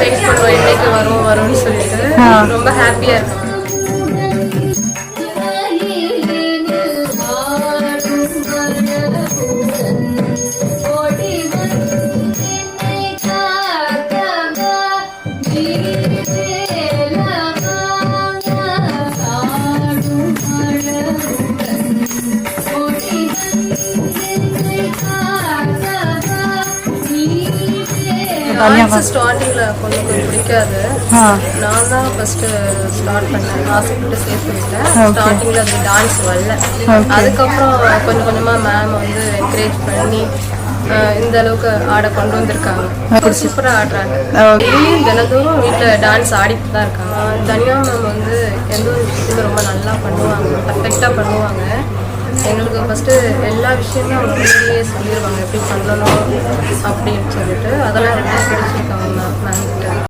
Wait பண்ணுவோம் என்னைக்கு வரும்னு சொல்லிட்டு ரொம்ப ஹாப்பியா இருக்கும். ஸ்டார்டிங்ல பொண்ணுக்கு பிடிக்காது. நான் தான் ஃபர்ஸ்ட் ஸ்டார்ட் பண்ணேன், ஆசைப்பட்டு சேர்த்து விட்டேன். ஸ்டார்டிங்ல அது டான்ஸ் வரல. அதுக்கப்புறம் கொஞ்சம் கொஞ்சமா மேம் வந்து என்கரேஜ் பண்ணி இந்த அளவுக்கு ஆட கொண்டு வந்திருக்காங்க. சூப்பராக ஆடுறாங்க. தினந்தோறும் வீட்டில் டான்ஸ் ஆடிட்டு தான் இருக்காங்க. தனியா மேம் வந்து எந்த ஒரு விஷயத்தையும் ரொம்ப நல்லா பண்ணுவாங்க, பர்ஃபெக்டாக பண்ணுவாங்க. எங்களுக்கு ஃபஸ்ட்டு எல்லா விஷயமும் அவங்க முன்னாடியே சொல்லிடுவாங்க எப்படி பண்ணணும் அப்படின்னு சொல்லிட்டு. அதெல்லாம் ரொம்ப பிடிச்சிருக்காங்க மேம்.